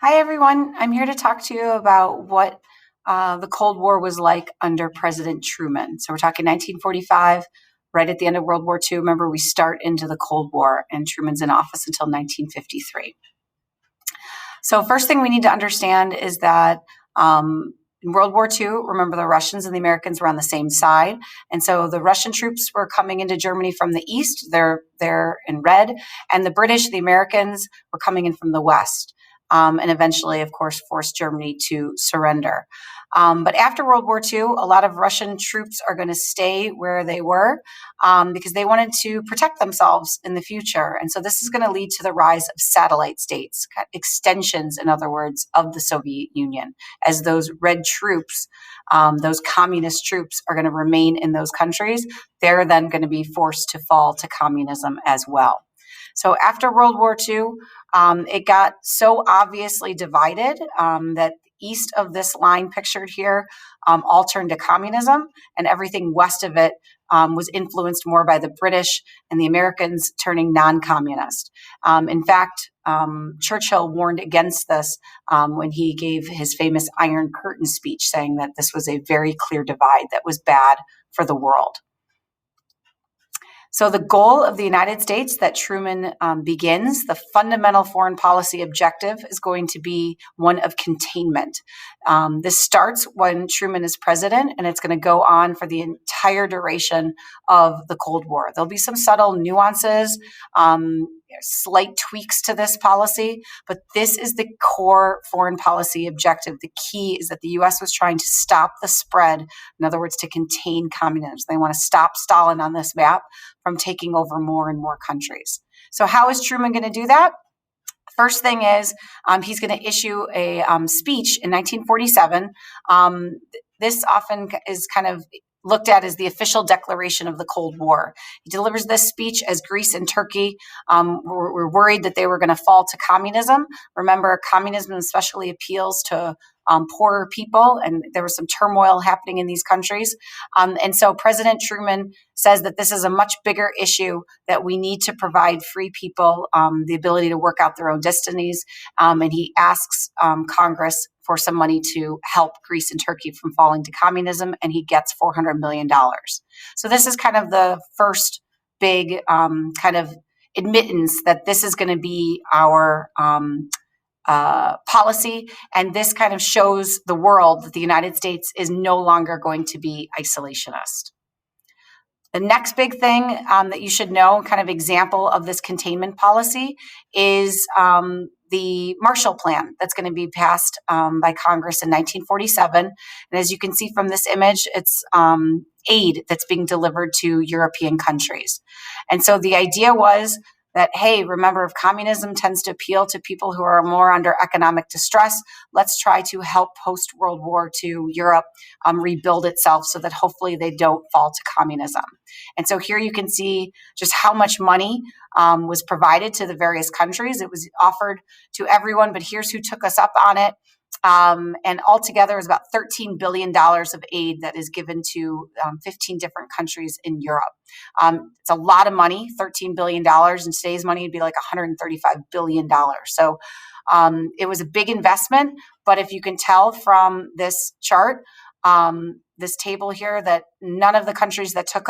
Hi, everyone. I'm here to talk to you about what the Cold War was like under President Truman. So we're talking 1945, right at the end of World War II. Remember, we start into the Cold War, and Truman's in office until 1953. So first thing we need to understand is that in World War II, remember the Russians and the Americans were on the same side. And so the Russian troops were coming into Germany from the east. They're in red. And the British, the Americans, were coming in from the west. And eventually, of course, forced Germany to surrender. But after World War II, a lot of Russian troops are going to stay where they were because they wanted to protect themselves in the future. And so this is going to lead to the rise of satellite states, extensions, in other words, of the Soviet Union, as those red troops, those communist troops are going to remain in those countries. They're then going to be forced to fall to communism as well. So after World War II, it got so obviously divided that east of this line pictured here all turned to communism, and everything west of it was influenced more by the British and the Americans turning non-communist. In fact, Churchill warned against this when he gave his famous Iron Curtain speech, saying that this was a very clear divide that was bad for the world. So the goal of the United States that Truman begins, the fundamental foreign policy objective is going to be one of containment. This starts when Truman is president, and it's going to go on for the entire duration of the Cold War. There'll be some subtle nuances, slight tweaks to this policy, but this is the core foreign policy objective. The key is that the U.S. was trying to stop the spread, in other words, to contain communism. They want to stop Stalin on this map from taking over more and more countries. So how is Truman going to do that? First thing is he's going to issue a speech in 1947. This often is kind of looked at as the official declaration of the Cold War. He delivers this speech as Greece and Turkey were worried that they were going to fall to communism. Remember, communism especially appeals to poorer people, and there was some turmoil happening in these countries. And so President Truman says that this is a much bigger issue, that we need to provide free people the ability to work out their own destinies. And he asks Congress for some money to help Greece and Turkey from falling to communism, and he gets $400 million. So this is kind of the first big kind of admittance that this is going to be our policy, and this kind of shows the world that the United States is no longer going to be isolationist. The next big thing that you should know, kind of example of this containment policy, is the Marshall Plan that's going to be passed by Congress in 1947. And as you can see from this image, it's aid that's being delivered to European countries. And so the idea was that, hey, remember, if communism tends to appeal to people who are more under economic distress, let's try to help post-World War II Europe rebuild itself so that hopefully they don't fall to communism. And so here you can see just how much money was provided to the various countries. It was offered to everyone, but here's who took us up on it. And altogether is about $13 billion of aid that is given to 15 different countries in Europe. It's a lot of money, $13 billion. In today's money, it'd be like $135 billion. So it was a big investment, but if you can tell from this chart, this table here, that none of the countries that took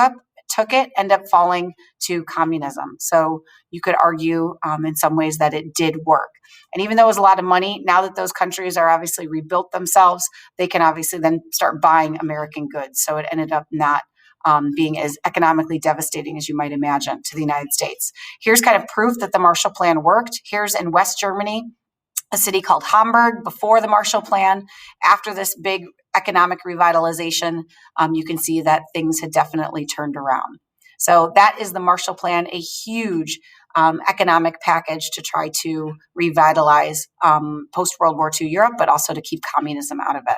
it end up falling to communism. So you could argue in some ways that it did work. And even though it was a lot of money, now that those countries are obviously rebuilt themselves, they can obviously then start buying American goods. So it ended up not being as economically devastating as you might imagine to the United States. Here's kind of proof that the Marshall Plan worked. Here's in West Germany, a city called Hamburg before the Marshall Plan. After this big economic revitalization, you can see that things had definitely turned around. So that is the Marshall Plan, a huge economic package to try to revitalize post-World War II Europe, but also to keep communism out of it.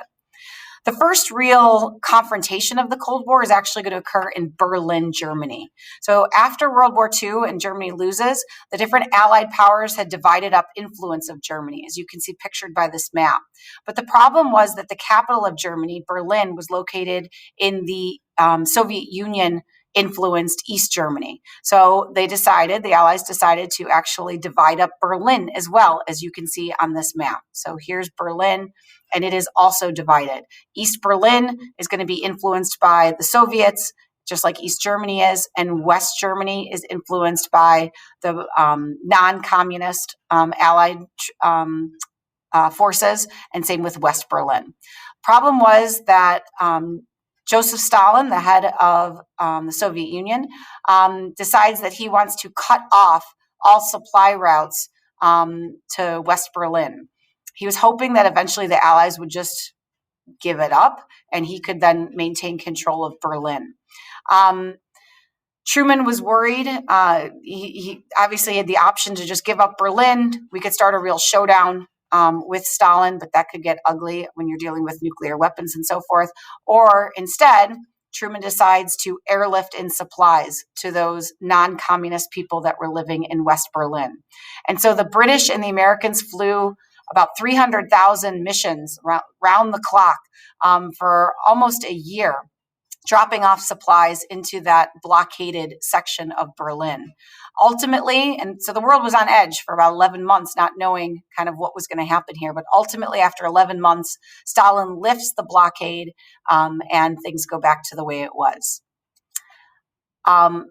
The first real confrontation of the Cold War is actually going to occur in Berlin, Germany. So after World War II and Germany loses, the different Allied powers had divided up influence of Germany, as you can see pictured by this map. But the problem was that the capital of Germany, Berlin, was located in the Soviet Union influenced East Germany. So the Allies decided to actually divide up Berlin as well, as you can see on this map. So here's Berlin, and it is also divided. East Berlin is going to be influenced by the Soviets, just like East Germany is, and West Germany is influenced by the non-communist Allied forces, and same with West Berlin. Problem was that Joseph Stalin, the head of the Soviet Union, decides that he wants to cut off all supply routes to West Berlin. He was hoping that eventually the Allies would just give it up and he could then maintain control of Berlin. Truman was worried. He obviously had the option to just give up Berlin. We could start a real showdown with Stalin, but that could get ugly when you're dealing with nuclear weapons and so forth. Or instead, Truman decides to airlift in supplies to those non-communist people that were living in West Berlin. And so the British and the Americans flew about 300,000 missions round the clock for almost a year, dropping off supplies into that blockaded section of Berlin. Ultimately, and so the world was on edge for about 11 months, not knowing kind of what was going to happen here. But ultimately, after 11 months, Stalin lifts the blockade and things go back to the way it was.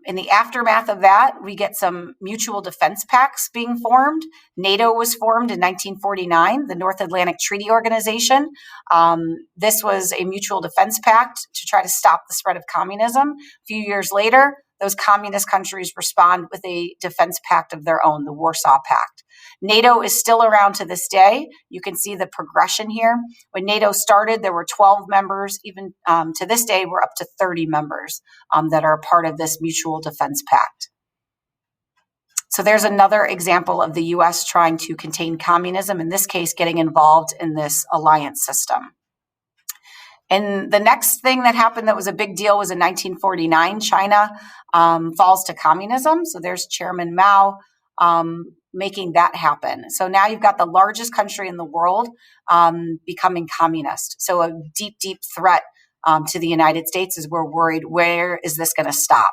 In the aftermath of that, we get some mutual defense pacts being formed. NATO was formed in 1949, the North Atlantic Treaty Organization. This was a mutual defense pact to try to stop the spread of communism. A few years later, those communist countries respond with a defense pact of their own, the Warsaw Pact. NATO is still around to this day. You can see the progression here. When NATO started, there were 12 members. Even to this day, we're up to 30 members that are a part of this mutual defense pact. So there's another example of the U.S. trying to contain communism, in this case, getting involved in this alliance system. And the next thing that happened that was a big deal was in 1949, China falls to communism. So there's Chairman Mao making that happen. So now you've got the largest country in the world becoming communist. So a deep, deep threat to the United States, as we're worried, where is this going to stop?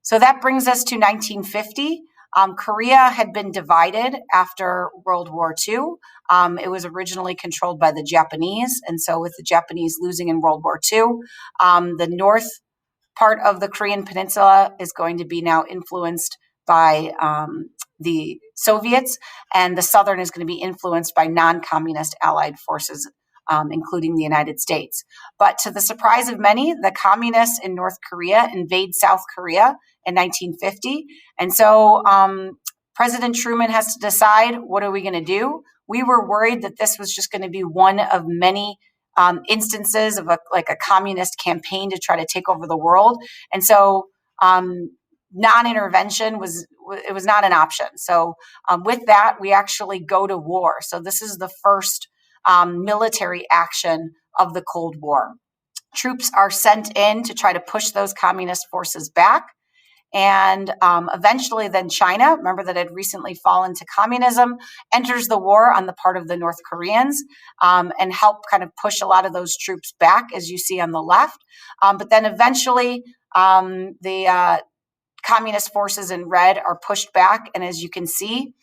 So that brings us to 1950. Korea had been divided after World War II. It was originally controlled by the Japanese, and so with the Japanese losing in World War II, the north part of the Korean peninsula is going to be now influenced by the Soviets, and the southern is going to be influenced by non-communist allied forces, including the United States. But to the surprise of many, the communists in North Korea invade South Korea in 1950. And so President Truman has to decide, what are we going to do? We were worried that this was just going to be one of many instances of a communist campaign to try to take over the world. And so non-intervention was not an option. So with that, we actually go to war. So this is the first military action of the Cold War. Troops are sent in to try to push those communist forces back. And eventually then China, remember that had recently fallen to communism, enters the war on the part of the North Koreans and help kind of push a lot of those troops back, as you see on the left. But then eventually the communist forces in red are pushed back. And as you can see,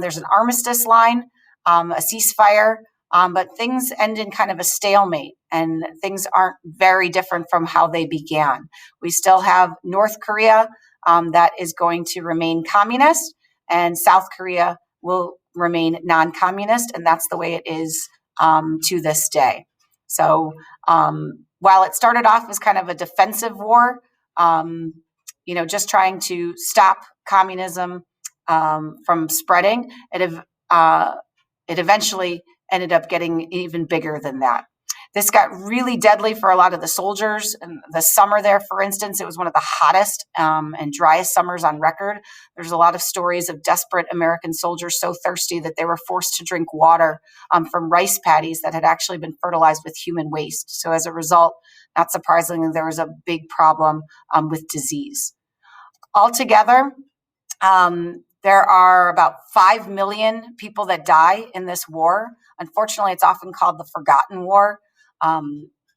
there's an armistice line, a ceasefire, but things end in kind of a stalemate, and things aren't very different from how they began. We still have North Korea that is going to remain communist, and South Korea will remain non-communist, and that's the way it is to this day. So while it started off as kind of a defensive war, just trying to stop communism from spreading, it eventually ended up getting even bigger than that. This got really deadly for a lot of the soldiers. And the summer there, for instance, it was one of the hottest and driest summers on record. There's a lot of stories of desperate American soldiers so thirsty that they were forced to drink water from rice paddies that had actually been fertilized with human waste. So as a result, not surprisingly, there was a big problem with disease. Altogether, there are about 5 million people that die in this war. Unfortunately, it's often called the Forgotten War.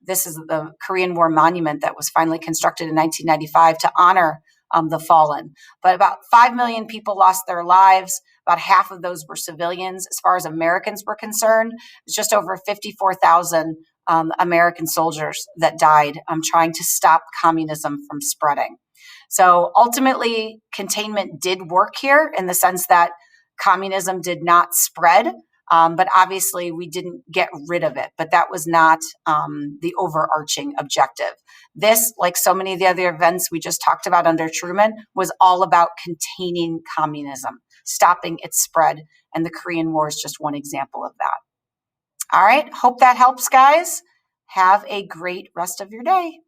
This is the Korean War monument that was finally constructed in 1995 to honor the fallen. But about 5 million people lost their lives. About half of those were civilians. As far as Americans were concerned, it's just over 54,000 American soldiers that died trying to stop communism from spreading. So ultimately, containment did work here in the sense that communism did not spread, but obviously we didn't get rid of it. But that was not the overarching objective. This, like so many of the other events we just talked about under Truman, was all about containing communism, stopping its spread. And the Korean War is just one example of that. All right, hope that helps, guys. Have a great rest of your day.